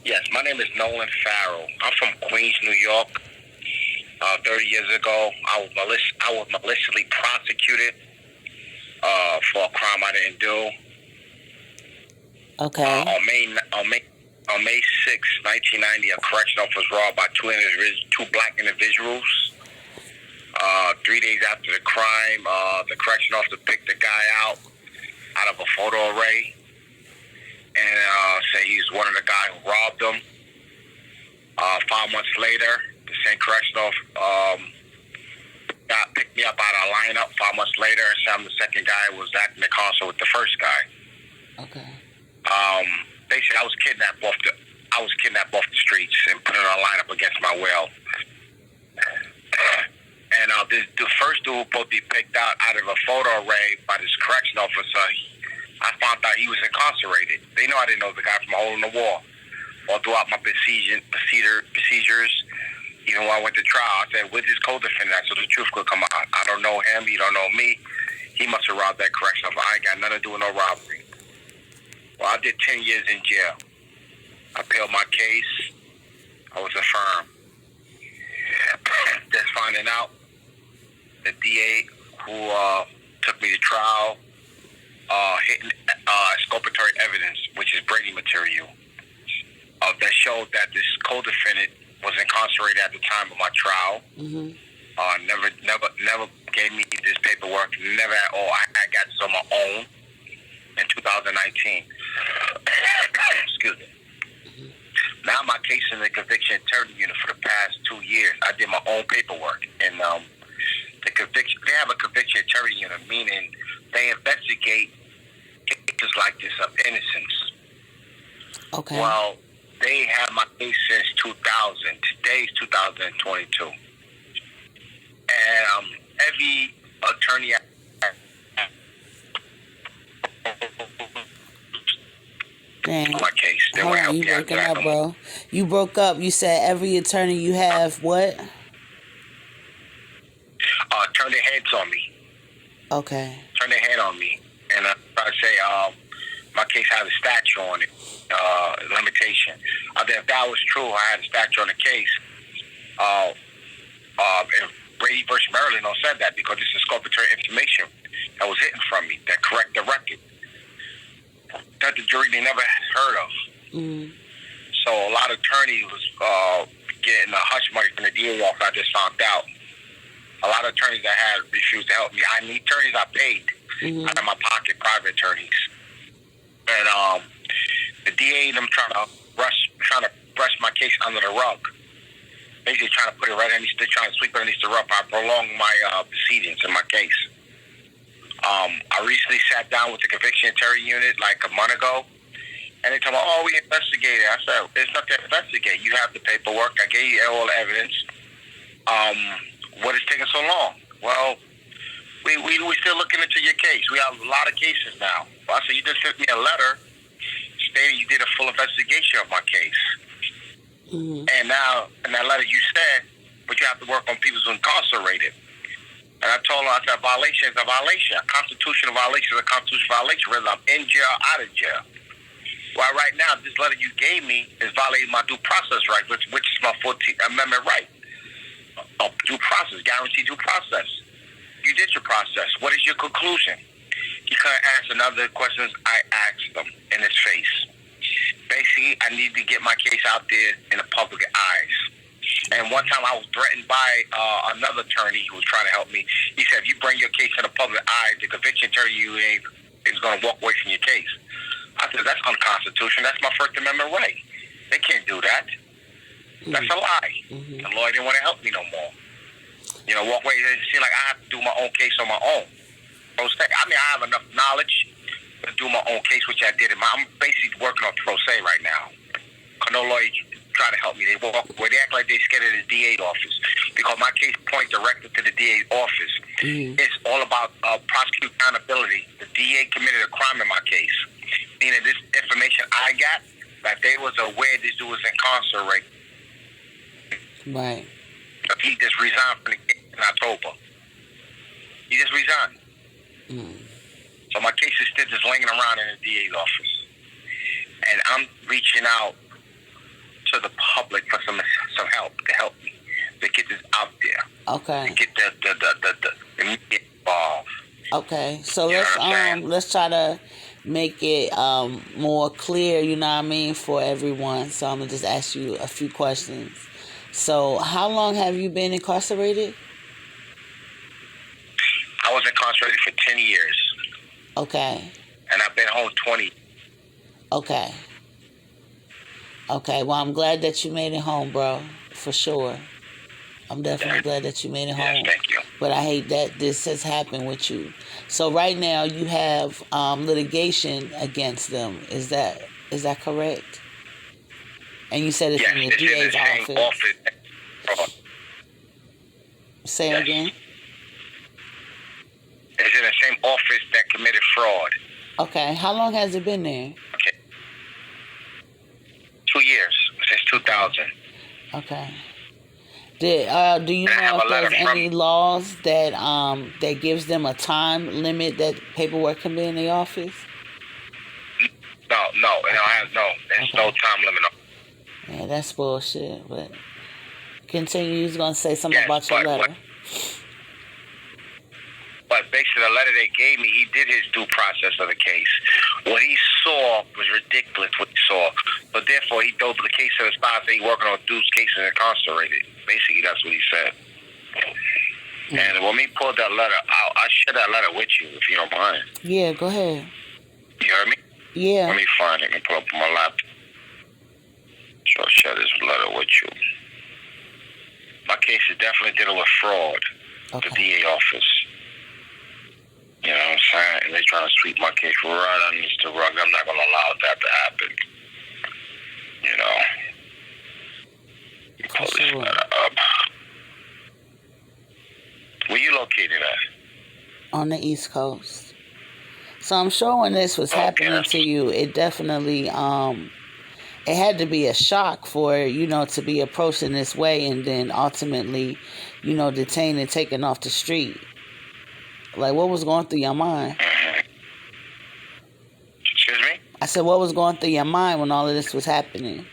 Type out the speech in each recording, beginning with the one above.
Yes, my name is Nolan Farrell. I'm from Queens, New York. 30 years ago, I was maliciously prosecuted for a crime I didn't do. Okay. On May 6, 1990, a correctional officer was robbed by two black individuals. 3 days after the crime, the correctional officer picked the guy out of a photo array and said he's one of the guys who robbed him. 5 months later, the same correctional picked me up out of a lineup 5 months later and said I'm the second guy who was acting in concert with the first guy. Okay. Basically, I was kidnapped off the streets and put in a lineup against my will. And the first dude supposed to be picked out of a photo array by this correction officer. I found out he was incarcerated. They know I didn't know the guy from a hole in the wall. All throughout my procedures, even when I went to trial, I said, "Where's this co-defendant at?" So the truth could come out. I don't know him. He don't know me. He must have robbed that correction officer. I ain't got nothing to do with no robbery. Well, I did 10 years in jail. I appealed my case. I was affirmed. Just finding out the DA who took me to trial hit exculpatory evidence, which is Brady material, that showed that this co-defendant was incarcerated at the time of my trial. Mm-hmm. Never gave me this paperwork. Never at all. I got this on my own in 2019. Excuse me. Mm-hmm. Now my case in the conviction attorney unit for the past 2 years. I did my own paperwork, and the conviction. They have a conviction attorney unit, meaning they investigate cases like this of innocence. Okay. Well, they have my case since 2000. Today's 2022, and every attorney. Dang. My case. They Hold on, you breaking up, bro. You broke up. You said every attorney you have what? Turn their heads on me. Okay. Turn their head on me. And I say, my case had a statute on it, limitation. If that was true, I had a statute on the case. If Brady versus Maryland said that because this is exculpatory information that was hidden from me that correct the record that the jury they never heard of. Mm-hmm. So a lot of attorneys was getting a hush money from the DA office. I just found out. A lot of attorneys that had refused to help me. I need attorneys I paid out of my pocket, private attorneys. And the DA and them trying to brush my case under the rug. Basically trying to put it right underneath, trying to sweep it underneath the rug. I prolonged my proceedings in my case. I recently sat down with the conviction attorney unit like a month ago, and they told me, "Oh, we investigated." I said, "There's nothing to investigate. You have the paperwork. I gave you all the evidence. What is taking so long?" Well, we're still looking into your case. We have a lot of cases now. Well, I said, "You just sent me a letter stating you did a full investigation of my case." Mm-hmm. And now, in that letter you said, but you have to work on people who are incarcerated. And I told her, I said, a violation is a violation. A constitutional violation is a constitutional violation, whether I'm in jail or out of jail. Well, right now, this letter you gave me is violating my due process right, which is my 14th Amendment right. Due process, guaranteed due process. You did your process. What is your conclusion? You couldn't answer none of the questions I asked them in his face. Basically, I need to get my case out there in the public eyes. And one time I was threatened by another attorney who was trying to help me. He said, if you bring your case in the public eye, the conviction attorney is going to walk away from your case. I said, that's unconstitutional. That's my First Amendment right. They can't do that. Mm-hmm. That's a lie. Mm-hmm. The lawyer didn't want to help me no more. Walk away. It seemed like I have to do my own case on my own. I have enough knowledge to do my own case, which I did. I'm basically working on pro se right now. No lawyer try to help me. They walk away. They act like they're scared of the DA's office because my case points directly to the DA's office. Mm-hmm. It's all about prosecute accountability. The DA committed a crime in my case, meaning this information I got that they was aware this dude was incarcerated. Right. He just resigned from the case in October. He just resigned. Mm. So my case is still just laying around in the DA's office, and I'm reaching out to the public for some help to help me to get this out there. Okay. To get the media involved. Okay. So You know what I'm saying? let's try to make it more clear, you know what I mean, for everyone. So I'm gonna just ask you a few questions. So how long have you been incarcerated? I was incarcerated for 10 years. Okay. And I've been home 20. Okay. Okay. Well, I'm glad that you made it home, bro. For sure. I'm definitely glad that you made it home. Yes, thank you. But I hate that this has happened with you. So right now you have litigation against them. Is that correct? And you said it's in the DA's office. Say again? It's in the same office that committed fraud. Okay. How long has it been there? Okay. 2 years, since 2000. Okay. Do you know if there's any laws that that gives them a time limit that paperwork can be in the office? No. There's no time limit. Yeah, that's bullshit. But continue. You was gonna say something about your letter. But basically, the letter they gave me, he did his due process of the case. What he saw was ridiculous, what he saw. But therefore, he told the case to the spot that he working on Duke's case and incarcerated. Basically, that's what he said. And when we pulled that letter out, I share that letter with you, if you don't mind. Yeah, go ahead. You heard me? Yeah. Let me find it and pull up on my laptop. So I'll share this letter with you. My case is definitely dealing with fraud. Okay. The DA office. You know what I'm saying? And they're trying to sweep my case right underneath the rug. I'm not going to allow that to happen. You know? Pull this letter up. Where you located at? On the East Coast. So I'm sure when this was happening to you, it definitely, it had to be a shock for, to be approached in this way and then ultimately, detained and taken off the street. Like, what was going through your mind? Excuse me? I said, what was going through your mind when all of this was happening?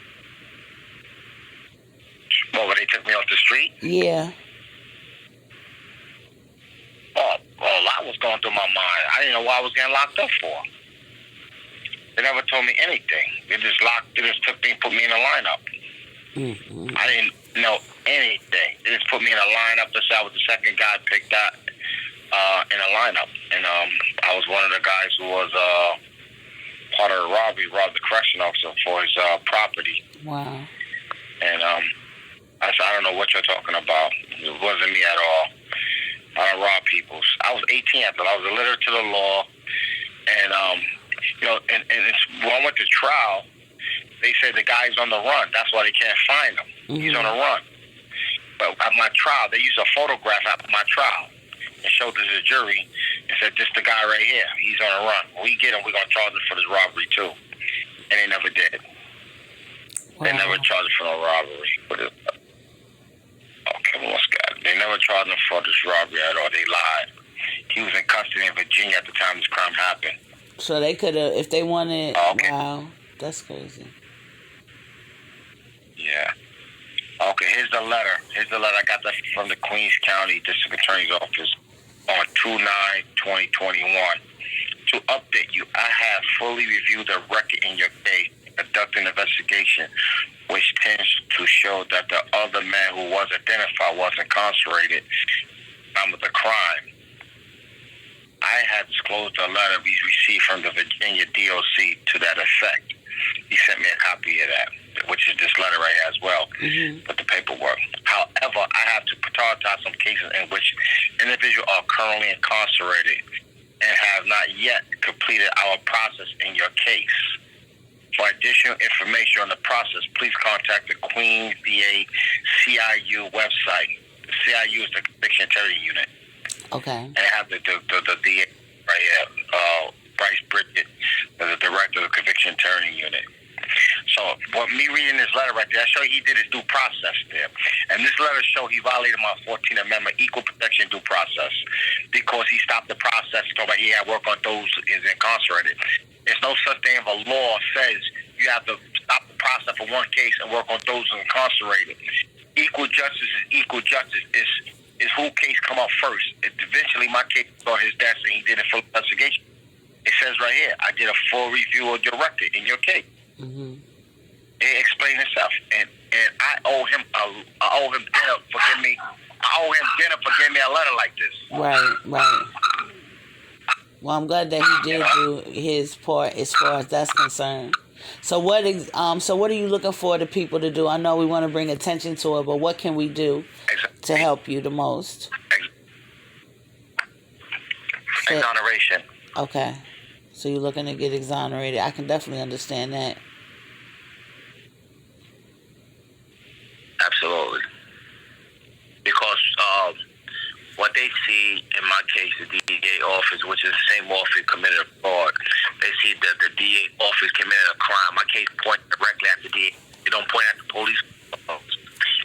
Well, when they took me off the street? Yeah. Oh, a lot was going through my mind. I didn't know what I was getting locked up for. They never told me anything. They just took me and put me in a lineup. Mm-hmm. I didn't know anything. They just put me in a lineup. They said I was the second guy picked out in a lineup. And I was one of the guys who was part of the robbery, robbed the correction officer for his property. Wow. And I said, I don't know what you're talking about. It wasn't me at all. I don't rob people. I was 18 after I was illiterate to the law. And, and when I went to trial, they said the guy's on the run. That's why they can't find him. Mm-hmm. He's on the run. But at my trial, they used a photograph at my trial and showed it to the jury and said, this the guy right here. He's on the run. When we get him, we're going to charge him for this robbery, too. And they never did. Wow. They never charged him for no robbery. Okay, what's God? They never charged him for this robbery at all. They lied. He was in custody in Virginia at the time this crime happened. So they could have, if they wanted, okay. Wow, that's crazy. Yeah. Okay, here's the letter. I got that from the Queens County District Attorney's Office on 2/9/2021. To update you, I have fully reviewed the record in your case, conducted an investigation, which tends to show that the other man who was identified was incarcerated at the crime. I had disclosed a letter we received from the Virginia DOC to that effect. He sent me a copy of that, which is this letter right here as well, with the paperwork. However, I have to prioritize some cases in which individuals are currently incarcerated and have not yet completed our process in your case. For additional information on the process, please contact the Queens DA CIU website. The CIU is the Conviction Attorney Unit. Okay. And I have the DA right here, Bryce Bridget, the director of the Conviction Attorney Unit. So, me reading this letter right there, I show he did his due process there. And this letter shows he violated my 14th Amendment equal protection due process because he stopped the process, told me he had work on those who is incarcerated. There's no such thing of a law says You have to stop the process for one case and work on those incarcerated. Equal justice is equal justice. Is who case come up first. Eventually, my case was on his desk, and he did a full investigation. It says right here, I did a full review of your record in your case. Mm-hmm. It explained itself, and I owe him dinner. Forgive me. I owe him dinner for giving me a letter like this. Right. Well, I'm glad that he did do his part as far as that's concerned. So what are you looking for the people to do? I know we want to bring attention to it, but what can we do to help you the most? Exoneration. Okay. So you're looking to get exonerated. I can definitely understand that. Absolutely. Because what they see in my case, the DA office, which is the same office committed a fraud, they see that the DA office committed a crime. My case points directly at the DA. They don't point at the police.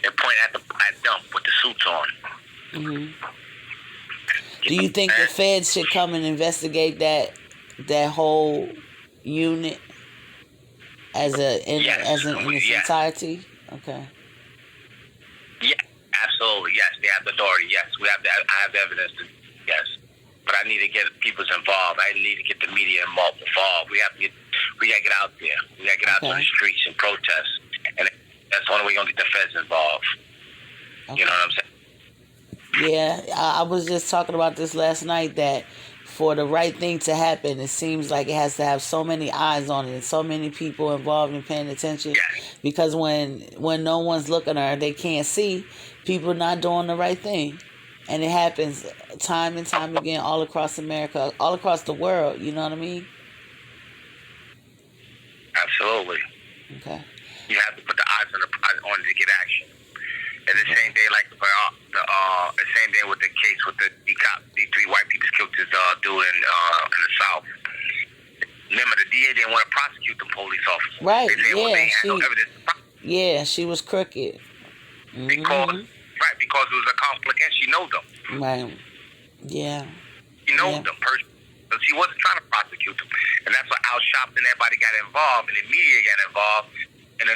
They point at them with the suits on. Mm-hmm. Do you think the feds should come and investigate that whole unit as in its entirety? Okay. Yeah, absolutely. Yes, they have the authority. Yes, I have the evidence. Yes, but I need to get people involved. I need to get the media involved. We got to get out there. We got to get out to the streets and protest, and that's the only way we're gonna get the feds involved. Okay. You know what I'm saying? Yeah, I was just talking about this last night, that for the right thing to happen, it seems like it has to have so many eyes on it and so many people involved in paying attention. Yes. Because when no one's looking or they can't see, people not doing the right thing. And it happens time and time again all across America, all across the world. You know what I mean? Absolutely. Okay. You have to put the eyes on it to get action. And the same day, like the same day with the case with the three white people killed this dude in the South. Remember, the DA didn't want to prosecute the police officer. Right. They said, they had no evidence. She was crooked. Mm-hmm. Because it was a conflict, and she knows them. Right. Yeah. She knows them personally. So she wasn't trying to prosecute them, and that's why Al Sharpton and everybody got involved, and the media got involved. And a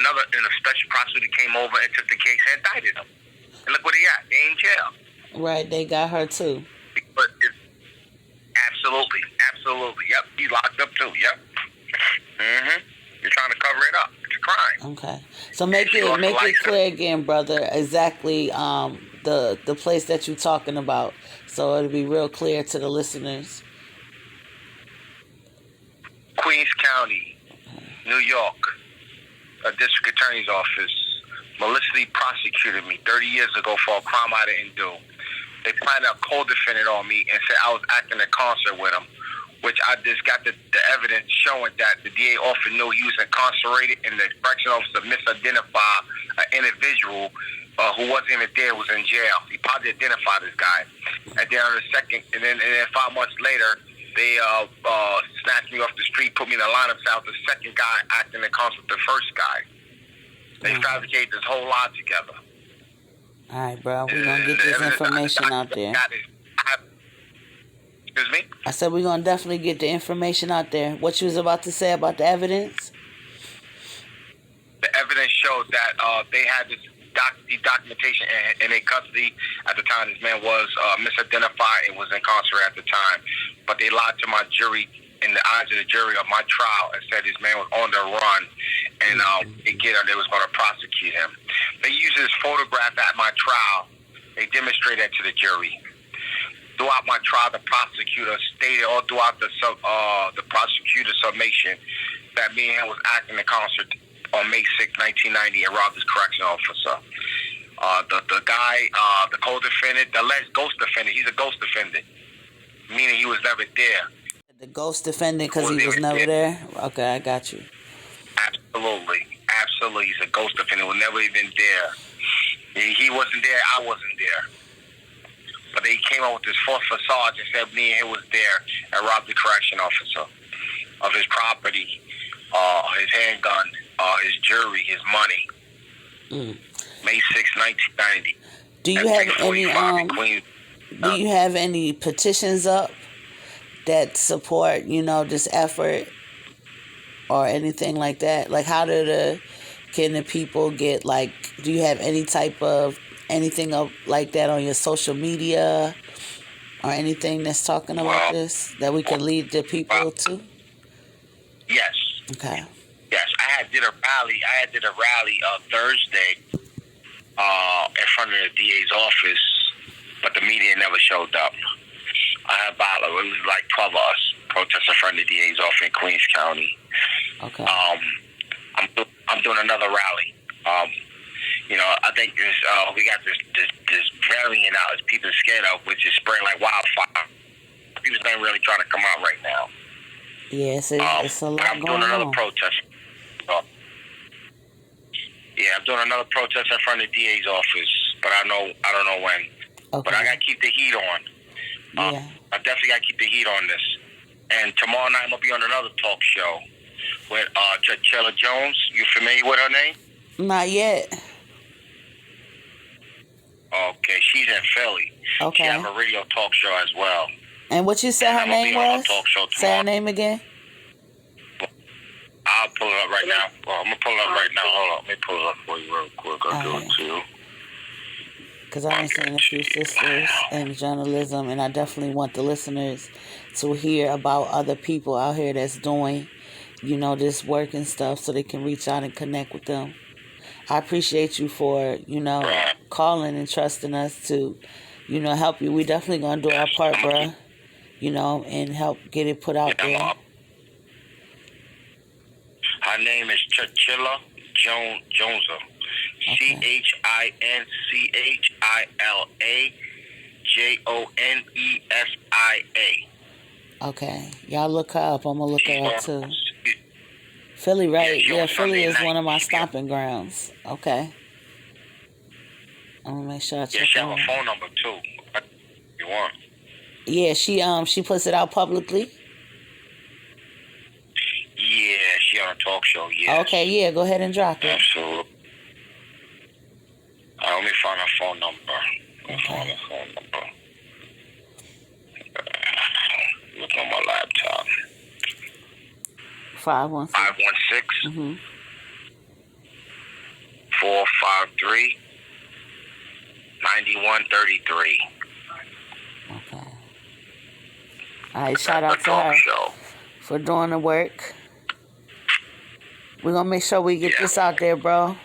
special prosecutor came over and took the case and indicted him. And look what he got. They in jail. Right, they got her too. But absolutely. Yep, he locked up too. Yep. Mm-hmm. You're trying to cover it up. It's a crime. Okay. So make it clear again, brother, exactly the place that you're talking about, so it'll be real clear to the listeners. Queens County, New York. A district attorney's office maliciously prosecuted me 30 years ago for a crime I didn't do. They planted a co-defendant on me and said I was acting in concert with him, which I just got the evidence showing that the DA officer knew he was incarcerated, and the correction officer misidentified an individual who wasn't even there, was in jail. He probably identified this guy. And then and then 5 months later, they snatched me off the street, put me in the lineup out the second guy acting in concert with the first guy. They fabricated this whole lie together. All right, bro. We're going to get this information out there. Excuse me? I said we're going to definitely get the information out there. What you was about to say about the evidence? The evidence showed that they had this documentation in their custody at the time. This man was misidentified and was incarcerated at the time. But they lied to my jury, in the eyes of the jury of my trial, and said this man was on the run, and they was going to prosecute him. They used his photograph at my trial. They demonstrated that to the jury. Throughout my trial, the prosecutor stated all throughout the prosecutor's summation that me and him was acting in concert on May 6, 1990, and robbed his correction officer. The guy, the co-defendant, the alleged ghost defendant, he's a ghost defendant, meaning he was never there. The ghost defendant because he was never there? Okay, I got you. Absolutely. He's a ghost defendant, was never even there. He wasn't there, I wasn't there. But they came up with this false facade and said me and him was there and robbed the correction officer of his property, his handgun, his jewelry, his money. May 6, 1990. Do you have any petitions up that support, this effort? or anything like that? Like, can the people get, like, do you have any type of anything of like that on your social media or anything that's talking about this that we can lead the people to? Yes. Okay. Yes, I did a rally Thursday in front of the DA's office, but the media never showed up. I had about it was like 12 of us protesting in front of the DA's office in Queens County. Okay. I'm doing another rally. I think we got this variant out that people are scared of, which is spreading like wildfire. People ain't really trying to come out right now. Yes, it's a lot I'm doing another protest. I'm doing another protest in front of the DA's office, but I don't know when. Okay. But I gotta keep the heat on. Yeah. I definitely gotta keep the heat on this. And tomorrow night I'm gonna be on another talk show with Chilla Jones. You familiar with her name? Not yet. Okay, she's in Philly. Okay. She have a radio talk show as well. And what you said her name was? Say her name again. I'll pull it up right now. Well, I'm gonna pull it up right now. Hold on, let me pull it up for you real quick. I'll do it too. Because I've been seeing a few sisters in journalism, and I definitely want the listeners to hear about other people out here that's doing, this work and stuff, so they can reach out and connect with them. I appreciate you for, calling and trusting us to, help you. We definitely gonna do our part, bruh, and help get it put out there. Her name is Chilla Jones. CHINCHILLAJONESIA. Okay. Y'all look her up. I'm gonna look her up too. Philly, right? Yeah, Philly is one of my stomping grounds. Okay. I'm gonna make sure I check she have a phone number too. If you want. Yeah, she puts it out publicly. Yeah, she on a talk show. Yeah. Okay, yeah, go ahead and drop it. Absolutely. Let me find her phone number. Look on my laptop. 516. 453 9133. Okay. All right, shout out to her for doing the work. We're going to make sure we get this out there, bro.